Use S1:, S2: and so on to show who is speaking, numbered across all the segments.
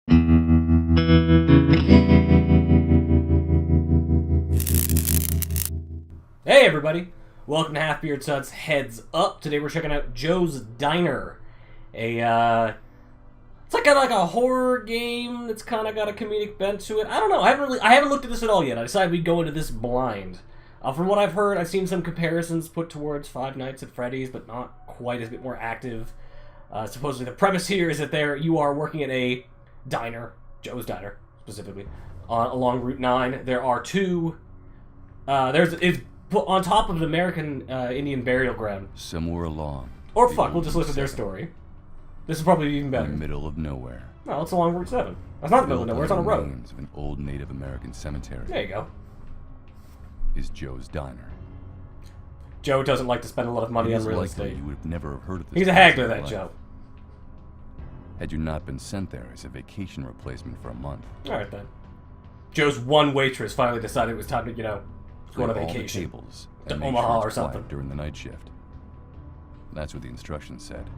S1: Hey everybody, welcome to Half Beard Sut's Heads Up. Today we're checking out Joe's Diner. It's like a horror game that's kind of got a comedic bent to it. I don't know, I haven't looked at this at all yet. I decided we'd go into this blind. From what I've heard, I've seen some comparisons put towards Five Nights at Freddy's, but not quite, as a bit more active. Supposedly the premise here is that you are working at a diner, Joe's Diner, specifically, along Route 9. There are two, it's on top of the American Indian burial ground.
S2: Somewhere along.
S1: Or fuck, we'll just listen to their story. This is probably even better.
S2: In the middle of nowhere.
S1: No, it's along Route 7. That's not the middle of nowhere, it's on a road.
S2: Of an old Native American cemetery.
S1: There you go.
S2: Is Joe's Diner.
S1: Joe doesn't like to spend a lot of money on real estate.
S2: You would have never heard of this.
S1: He's a haggler, that Joe.
S2: Had you not been sent there as a vacation replacement for a month.
S1: Alright then. Joe's one waitress finally decided it was time to, go on a vacation.
S2: All the tables
S1: to
S2: and
S1: Omaha
S2: sure
S1: or something.
S2: During the night shift. That's what the instructions said.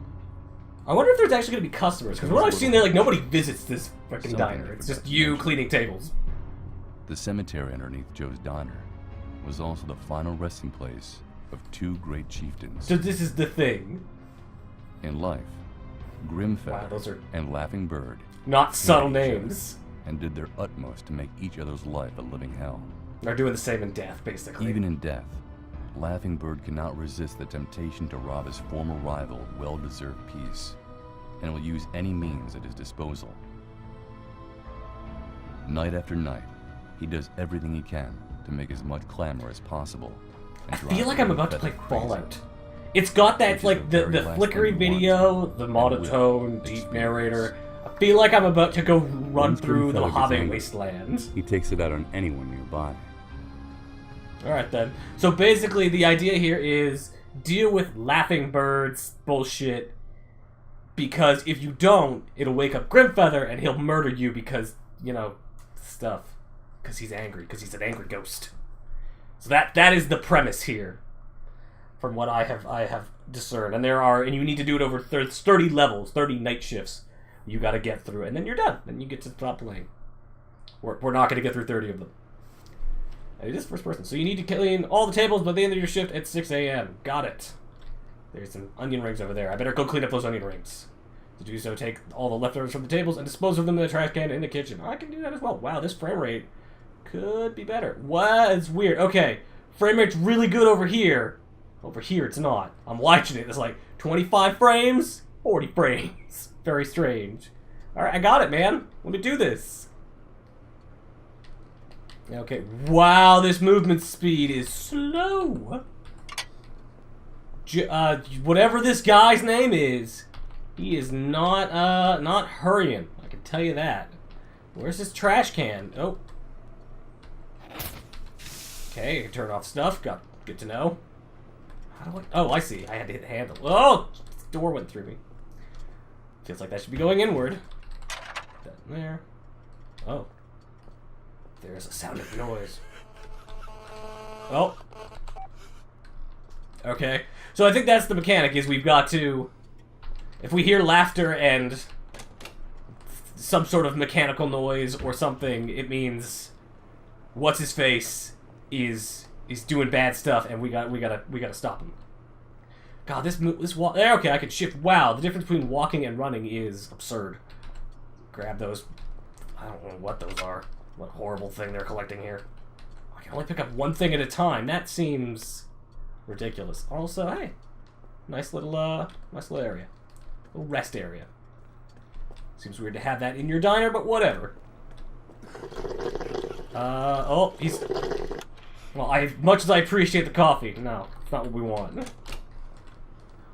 S1: I wonder if there's actually going to be customers, because what I've seen there, nobody visits this fucking diner. It's just you cleaning tables.
S2: The cemetery underneath Joe's Diner was also the final resting place of two great chieftains.
S1: So this is the thing.
S2: In life, Grimfeather and Laughing Bird.
S1: Not subtle names.
S2: And did their utmost to make each other's life a living hell.
S1: They're doing the same in death, basically.
S2: Even in death, Laughing Bird cannot resist the temptation to rob his former rival well-deserved peace, and will use any means at his disposal. Night after night, he does everything he can to make as much clamor as possible.
S1: I feel like I'm about to play Fallout. It's got that, the flickery video, the monotone, deep narrator. I feel like I'm about to go run through the Mojave Wasteland.
S2: He takes it out on anyone nearby.
S1: Alright then. So basically the idea here is deal with Laughing Bird's bullshit, because if you don't, it'll wake up Grimfeather and he'll murder you because, stuff. Because he's angry, because he's an angry ghost. So that is the premise here, from what I have discerned. And you need to do it over 30 levels, 30 night shifts. You got to get through, and then you're done. Then you get to stop playing. We're not going to get through 30 of them. It is first person, so you need to clean all the tables by the end of your shift at 6 a.m. Got it. There's some onion rings over there. I better go clean up those onion rings. To do so, take all the leftovers from the tables and dispose of them in the trash can in the kitchen. I can do that as well. Wow, this frame rate could be better. What? It's weird. Okay, frame rate's really good over here. Over here, it's not. I'm watching it. It's like 25 frames, 40 frames. Very strange. Alright, I got it, man. Let me do this. Okay. Wow, this movement speed is slow. Whatever this guy's name is, he is not hurrying. I can tell you that. Where's this trash can? Oh. Okay, I can turn off stuff. Good to know. How do I... Oh, I see. I had to hit the handle. Oh! The door went through me. Feels like that should be going inward. Put that in there. Oh. There's a sound of noise. Oh. Okay. So I think that's the mechanic, is we've got to... If we hear laughter and some sort of mechanical noise or something, it means what's-his-face is doing bad stuff, and we gotta stop him. God, this walk... Okay, I can shift. Wow, the difference between walking and running is absurd. Grab those. I don't know what those are. What horrible thing they're collecting here. I can only pick up one thing at a time. That seems ridiculous. Also, hey, nice little area. Little rest area. Seems weird to have that in your diner, but whatever. Oh, he's... Well, much as I appreciate the coffee, no, it's not what we want.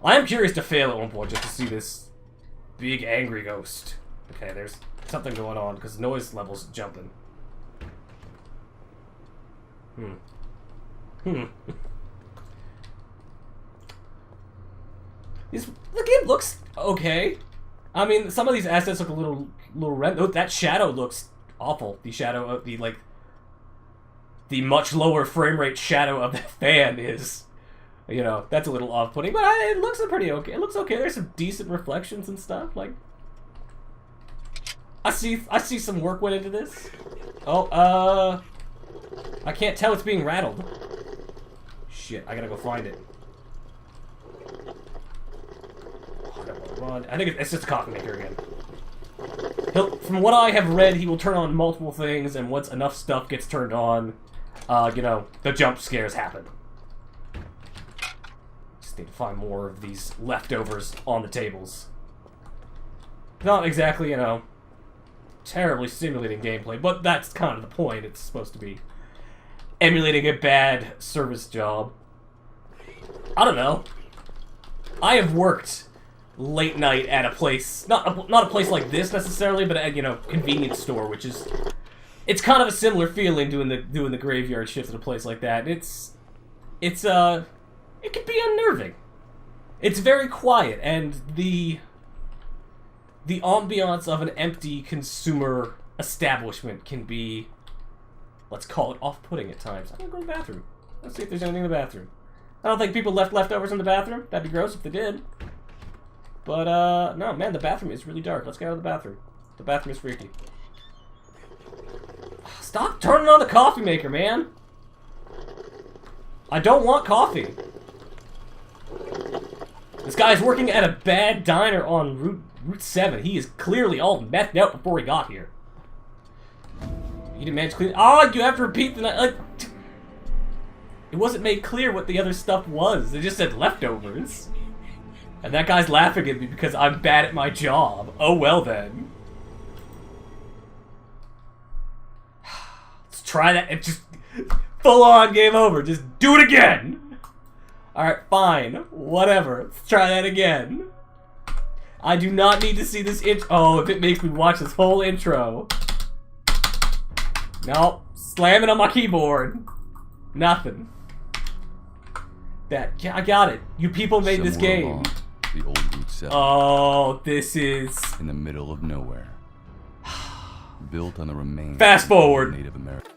S1: I am curious to fail at one point just to see this big angry ghost. Okay, there's something going on because noise level's jumping. The game looks okay. I mean, some of these assets look a little red. Oh, that shadow looks awful. The shadow of the much lower frame rate shadow of the fan is, that's a little off-putting, but it looks pretty okay. It looks okay. There's some decent reflections and stuff. Like, I see some work went into this. Oh, I can't tell it's being rattled. Shit, I gotta go find it. Oh, I don't want to run. I think it's just a coffee maker again. From what I have read, he will turn on multiple things, and once enough stuff gets turned on, you know, the jump scares happen. Just need to find more of these leftovers on the tables. Not exactly, you know, terribly stimulating gameplay, but that's kind of the point. It's supposed to be emulating a bad service job. I don't know. I have worked late night at a place, not a place like this necessarily, but at, you know, convenience store, which is, it's kind of a similar feeling doing the graveyard shift at a place like that. It can be unnerving. It's very quiet, and the ambiance of an empty consumer establishment can be, let's call it, off-putting at times. I'm gonna go to the bathroom. Let's see if there's anything in the bathroom. I don't think people left leftovers in the bathroom. That'd be gross if they did. But, no, man, the bathroom is really dark. Let's get out of the bathroom. The bathroom is freaky. Stop turning on the coffee maker, man! I don't want coffee. This guy's working at a bad diner on Route 7. He is clearly all methed out before he got here. You didn't manage to clean... Oh, you have to repeat the... Like, it wasn't made clear what the other stuff was. They just said leftovers. And that guy's laughing at me because I'm bad at my job. Oh, well then. Let's try that and just... Full on game over. Just do it again. Alright, fine. Whatever. Let's try that again. I do not need to see this Oh, if it makes me watch this whole intro. Nope. Slamming on my keyboard. Nothing. Yeah, I got it. You people made this game.
S2: Along the old Route 7.
S1: Oh, this is...
S2: In the middle of nowhere. Built on the remains
S1: Fast forward.
S2: of Native American.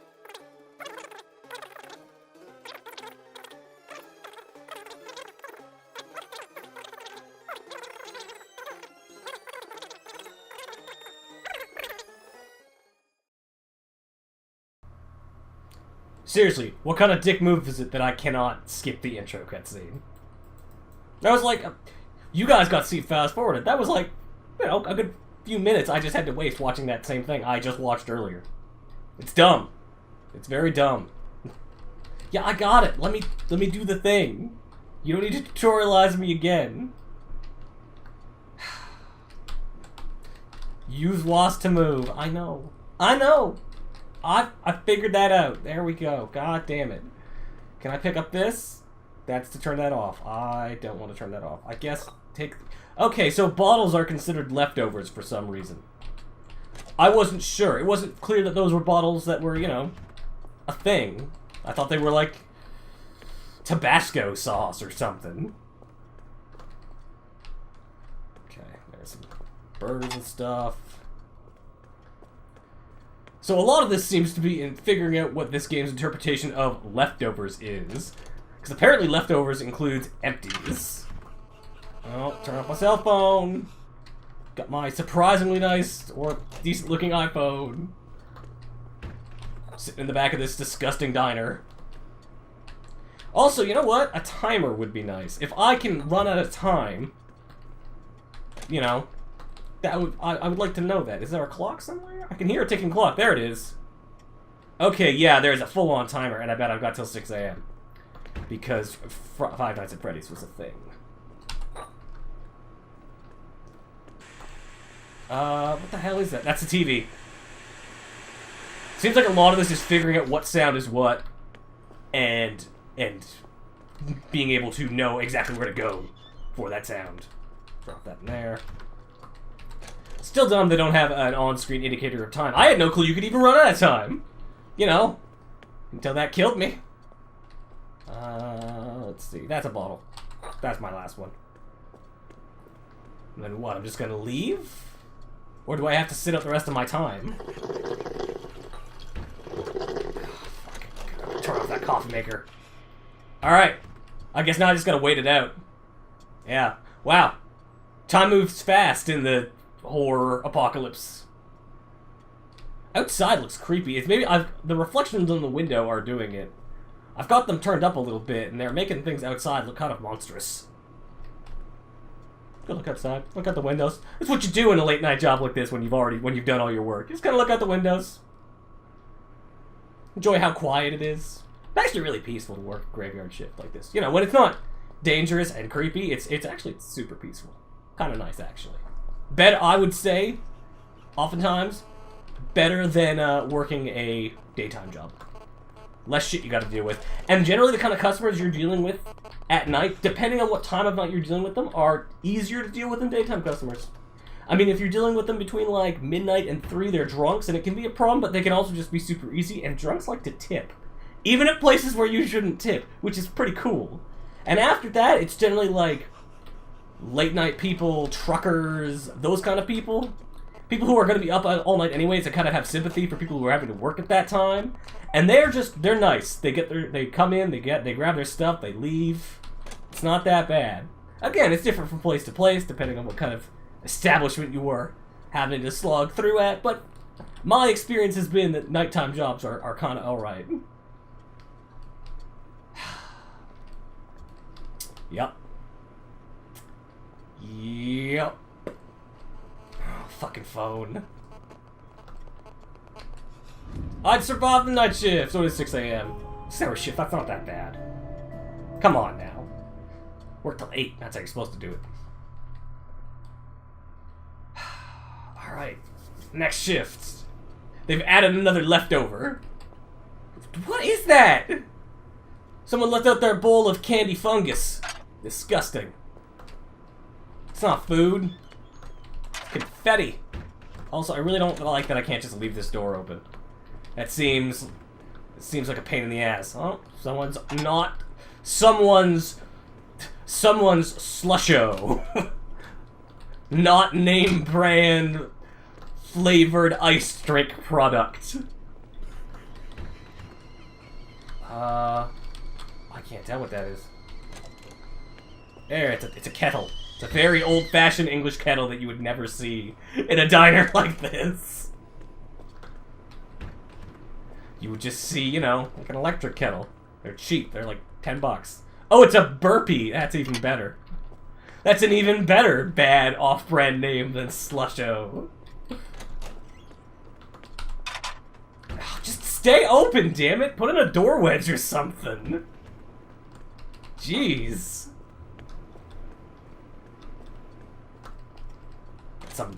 S1: Seriously, what kind of dick move is it that I cannot skip the intro cutscene? That was like... You guys got to see fast forwarded. That was like, you know, a good few minutes I just had to waste watching that same thing I just watched earlier. It's dumb. It's very dumb. Yeah, I got it. Let me do the thing. You don't need to tutorialize me again. Use WAS to move. I know. I know. I figured that out. There we go. God damn it. Can I pick up this? That's to turn that off. I don't want to turn that off. I guess take... Okay, so bottles are considered leftovers for some reason. I wasn't sure. It wasn't clear that those were bottles that were, you know, a thing. I thought they were like Tabasco sauce or something. Okay, there's some birds and stuff. So a lot of this seems to be in figuring out what this game's interpretation of leftovers is. Because apparently leftovers includes empties. Oh, turn off my cell phone. Got my surprisingly nice or decent looking iPhone. Sitting in the back of this disgusting diner. Also, you know what? A timer would be nice. If I can run out of time, you know, that would I would like to know that. Is there a clock somewhere? I can hear a ticking clock. There it is. Okay, yeah, there's a full-on timer, and I bet I've got till 6 a.m. Because Five Nights at Freddy's was a thing. What the hell is that? That's a TV. Seems like a lot of this is figuring out what sound is what, and being able to know exactly where to go for that sound. Drop that in there. Still dumb they don't have an on-screen indicator of time. I had no clue you could even run out of time. You know, until that killed me. Let's see. That's a bottle. That's my last one. And then what? I'm just gonna leave? Or do I have to sit up the rest of my time? Turn off that coffee maker. Alright. I guess now I just gotta wait it out. Yeah. Wow. Time moves fast in the horror apocalypse. Outside looks creepy. It's maybe the reflections on the window are doing it. I've got them turned up a little bit, and they're making things outside look kind of monstrous. Go look outside. Look out the windows. That's what you do in a late night job like this when you've done all your work. You just gotta look out the windows. Enjoy how quiet it is. It's actually really peaceful to work a graveyard shift like this. You know, when it's not dangerous and creepy, it's actually super peaceful. Kind of nice, actually. I would say, oftentimes, better than working a daytime job. Less shit you gotta deal with. And generally the kind of customers you're dealing with at night, depending on what time of night you're dealing with them, are easier to deal with than daytime customers. I mean, if you're dealing with them between, like, midnight and 3, they're drunks, and it can be a problem, but they can also just be super easy, and drunks like to tip. Even at places where you shouldn't tip, which is pretty cool. And after that, it's generally, like, late-night people, truckers, those kind of people. People who are going to be up all night anyways and kind of have sympathy for people who are having to work at that time. And they're nice. They come in, they grab their stuff, they leave. It's not that bad. Again, it's different from place to place, depending on what kind of establishment you were having to slog through at, but my experience has been that nighttime jobs are kind of alright. Yep. Yep. Oh, fucking phone. I'd survive the night shift, so it is 6 a.m. 6 hour shift, that's not that bad. Come on now. Work till 8, that's how you're supposed to do it. Alright, next shift. They've added another leftover. What is that? Someone left out their bowl of candy fungus. Disgusting. It's not food. It's confetti. Also, I really don't like that I can't just leave this door open. It seems like a pain in the ass. Oh, someone's slusho. Not name brand flavored ice drink product. I can't tell what that is. There, it's a kettle. It's a very old-fashioned English kettle that you would never see in a diner like this. You would just see, you know, like an electric kettle. They're cheap. They're like $10. Oh, it's a burpee. That's even better. That's an even better bad off-brand name than Slusho. Oh, just stay open, damn it! Put in a door wedge or something. Jeez. Some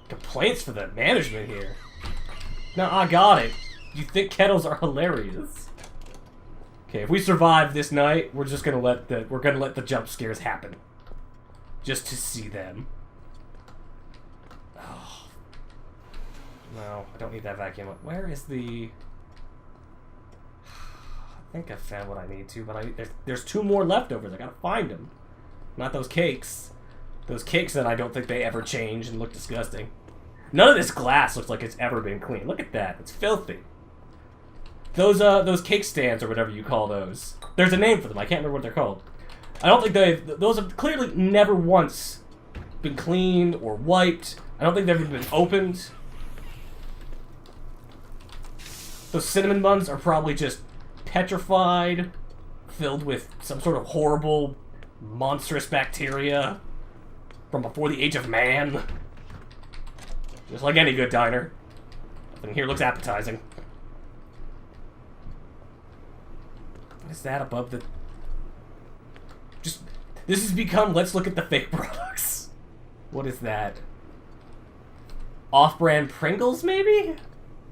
S1: complaints for the management here. No, I got it. You think kettles are hilarious. Okay, if we survive this night, we're just gonna let the jump scares happen. Just to see them. Oh. No, I don't need that vacuum. Where is the... I think I found what I need to, but there's 2 more leftovers. I gotta find them. Not those cakes. Those cakes that I don't think they ever change and look disgusting. None of this glass looks like it's ever been cleaned. Look at that. It's filthy. Those cake stands or whatever you call those. There's a name for them. I can't remember what they're called. I don't think those have clearly never once been cleaned or wiped. I don't think they've ever been opened. Those cinnamon buns are probably just petrified, filled with some sort of horrible, monstrous bacteria from before the age of man. Just like any good diner. Nothing here looks appetizing. What is that above the... This has become, let's look at the fake products. What is that? Off-brand Pringles, maybe?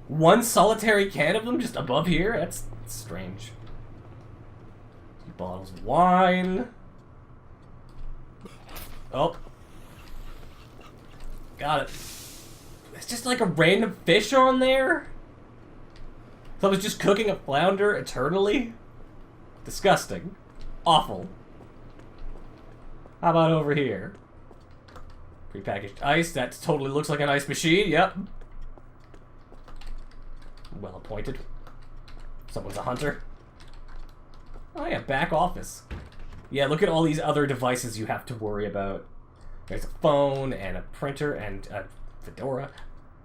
S1: One solitary can of them just above here? That's strange. 2 bottles of wine. Oh. Got it. It's just like a random fish on there? So I was just cooking a flounder eternally? Disgusting. Awful. How about over here? Prepackaged ice. That totally looks like an ice machine. Yep. Well appointed. Someone's a hunter. Oh yeah, back office. Yeah, look at all these other devices you have to worry about. There's a phone and a printer and a fedora.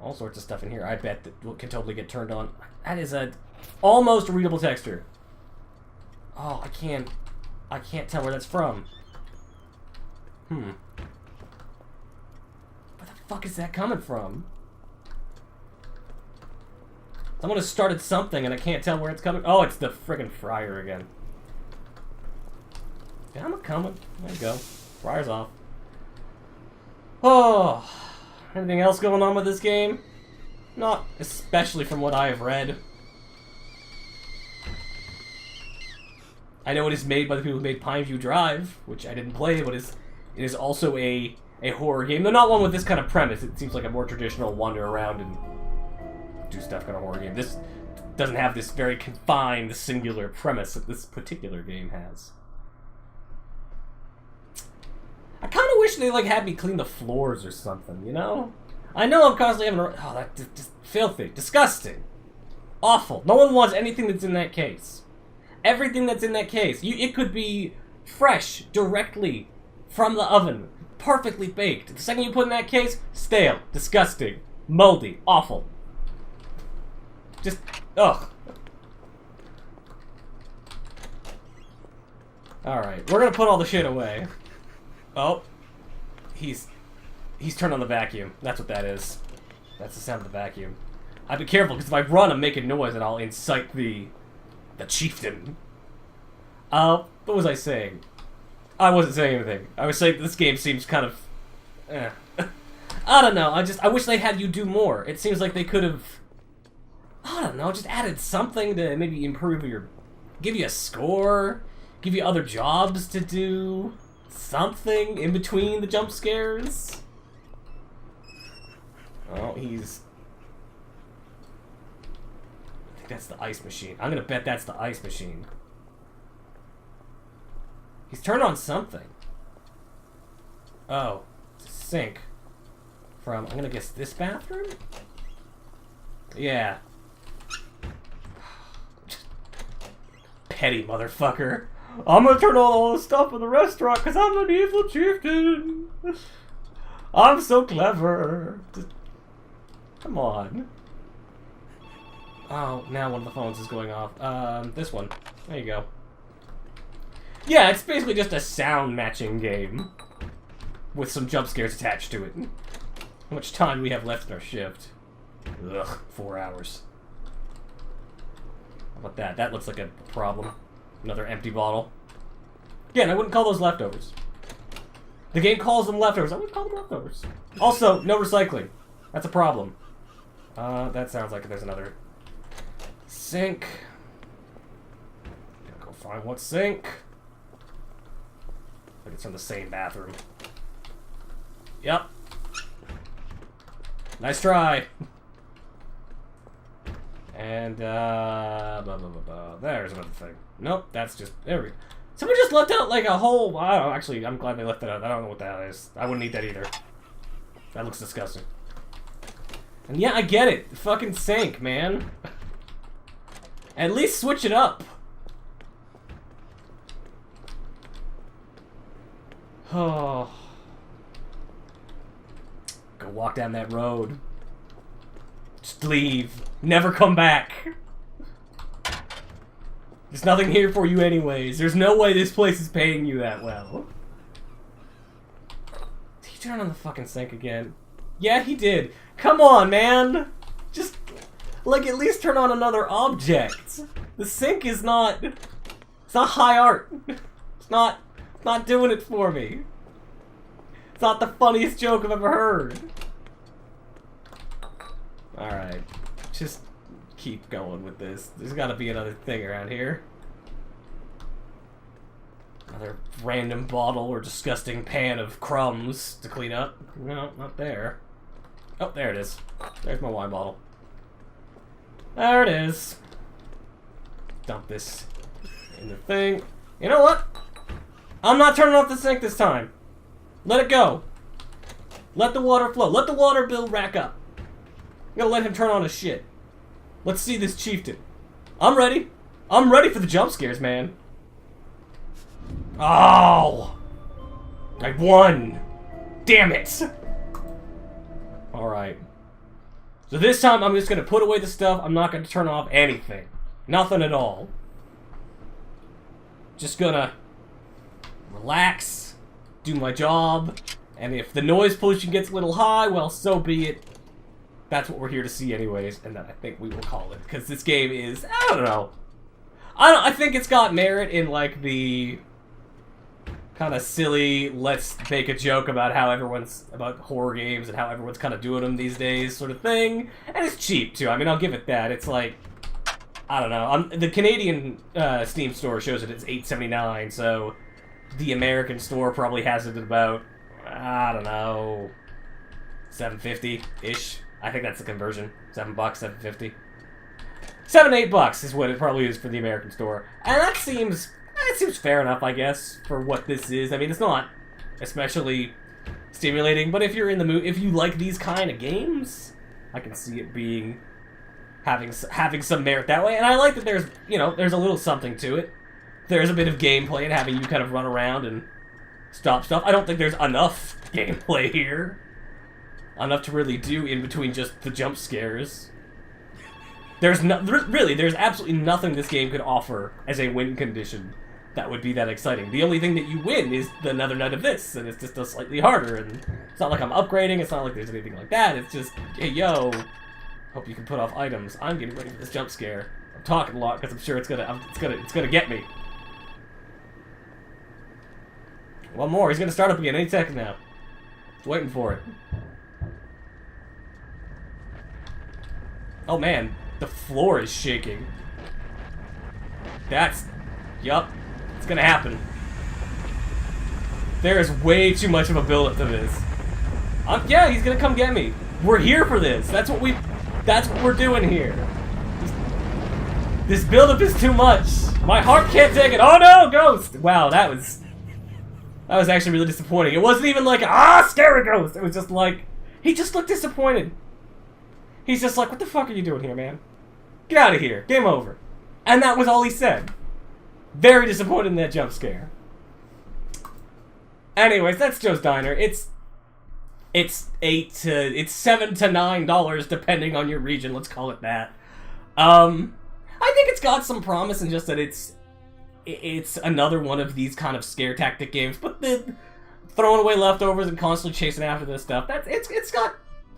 S1: All sorts of stuff in here. I bet that can totally get turned on. That is a almost readable texture. Oh, I can't tell where that's from. Where the fuck is that coming from? Someone has started something and I can't tell where it's coming. Oh, it's the friggin' fryer again. Yeah, I'm coming. There you go. Fryer's off. Oh, anything else going on with this game? Not especially from what I have read. I know it is made by the people who made Pineview Drive, which I didn't play, but it is also a horror game. Though not one with this kind of premise. It seems like a more traditional wander around and do stuff kind of horror game. This doesn't have this very confined, singular premise that this particular game has. I kind of wish they had me clean the floors or something, you know? I know I'm constantly having oh, that's just filthy, disgusting, awful. No one wants anything that's in that case. Everything that's in that case, it could be fresh, directly from the oven, perfectly baked. The second you put in that case, stale, disgusting, moldy, awful. Just, ugh. Alright, we're gonna put all the shit away. Oh. He's turned on the vacuum. That's what that is. That's the sound of the vacuum. I'd be careful, because if I run, I'm making noise, and I'll incite the chieftain. What was I saying? I wasn't saying anything. I was saying this game seems kind of... I don't know. I wish they had you do more. It seems like they could have... I don't know, just added something to maybe improve your... Give you a score? Give you other jobs to do? Something in between the jump scares? Oh, he's... I think that's the ice machine. I'm gonna bet that's the ice machine. He's turned on something. Oh, it's a sink. From, I'm gonna guess this bathroom? Yeah. Petty motherfucker. I'm gonna turn on all the stuff in the restaurant because I'm an evil chieftain. I'm so clever. Come on. Oh, now one of the phones is going off. This one. There you go. Yeah, it's basically just a sound matching game with some jump scares attached to it. How much time do we have left in our shift? Ugh, 4 hours. How about that? That looks like a problem. Another empty bottle. Again, I wouldn't call those leftovers. The game calls them leftovers. I wouldn't call them leftovers. Also, no recycling. That's a problem. That sounds like there's another sink. Gotta go find what sink. I think it's from the same bathroom. Yep. Nice try. And, blah, blah, blah, blah. There's another thing. Nope, that's just, there we go. Someone just left out, like, a whole, I don't know, actually, I'm glad they left that out. I don't know what that is. I wouldn't eat that either. That looks disgusting. And yeah, I get it. The fucking sink, man. At least switch it up. Oh. Go walk down that road. Just leave. Never come back. There's nothing here for you anyways. There's no way this place is paying you that well. Did he turn on the fucking sink again? Yeah, he did. Come on, man. Just, like, at least turn on another object. The sink is not... It's not high art. It's not doing it for me. It's not the funniest joke I've ever heard. Alright. Just keep going with this. There's gotta be another thing around here. Another random bottle or disgusting pan of crumbs to clean up. No, not there. Oh, there it is. There's my wine bottle. There it is. Dump this in the thing. You know what? I'm not turning off the sink this time. Let it go. Let the water flow. Let the water bill rack up. I'm gonna let him turn on his shit. Let's see this chieftain. I'm ready. I'm ready for the jump scares, man. Oh! I won! Damn it! Alright. So this time, I'm just going to put away the stuff. I'm not going to turn off anything. Nothing at all. Just gonna relax, do my job, and if the noise pollution gets a little high, well, so be it. That's what we're here to see anyways, and then I think we will call it, because this game is, I don't know. I think it's got merit in, like, the kind of silly, let's make a joke about how everyone's, about horror games and how everyone's kind of doing them these days sort of thing. And it's cheap, too. I mean, I'll give it that. It's like, I don't know. The Canadian Steam store shows it as $8.79, so the American store probably has it at about, I don't know, $7.50-ish. I think that's the conversion. $7, $7.50. $7-8 is what it probably is for the American store. And that seems fair enough, I guess, for what this is. I mean, it's not especially stimulating, but if you're in the mood, if you like these kind of games, I can see it being having some merit that way. And I like that there's, you know, there's a little something to it. There's a bit of gameplay and having you kind of run around and stop stuff. I don't think there's enough gameplay here. Enough to really do in between just the jump scares. There's absolutely nothing this game could offer as a win condition that would be that exciting. The only thing that you win is another night of this, and it's just a slightly harder, and it's not like I'm upgrading, it's not like there's anything like that, it's just, hey, yo, hope you can put off items. I'm getting ready for this jump scare. I'm talking a lot because I'm sure it's gonna get me. One more, he's gonna start up again any second now. Just waiting for it. Oh man, the floor is shaking. Yup, it's gonna happen. There is way too much of a build-up to this. Yeah, he's gonna come get me. We're here for this. That's what we're doing here. This build-up is too much. My heart can't take it. Oh no, ghost! Wow, that was actually really disappointing. It wasn't even like, scary ghost. It was just like, he just looked disappointed. He's just like, what the fuck are you doing here, man? Get out of here. Game over. And that was all he said. Very disappointed in that jump scare. Anyways, that's Joe's Diner. It's $7 to $9 depending on your region. Let's call it that. I think it's got some promise in just that it's another one of these kind of scare tactic games, but the throwing away leftovers and constantly chasing after this stuff.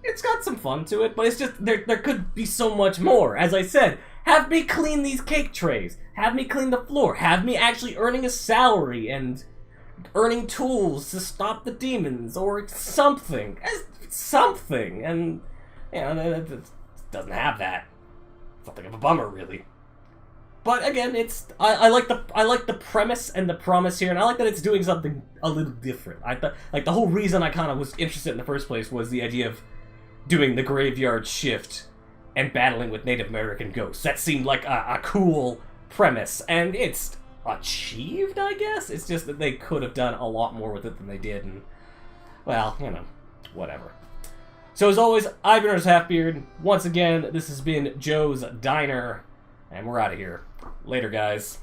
S1: It's got some fun to it, but it's just, there could be so much more. As I said, have me clean these cake trays. Have me clean the floor. Have me actually earning a salary and earning tools to stop the demons or something. Something. And, you know, it doesn't have that. Something of a bummer, really. But again, I like the premise and the promise here, and I like that it's doing something a little different. I thought, like, the whole reason I kind of was interested in the first place was the idea of doing the graveyard shift and battling with Native American ghosts. That seemed like a cool premise, and it's achieved, I guess? It's just that they could have done a lot more with it than they did, and, well, you know, whatever. So as always, I've been Halfbeard. Once again, this has been Joe's Diner, and we're out of here. Later, guys.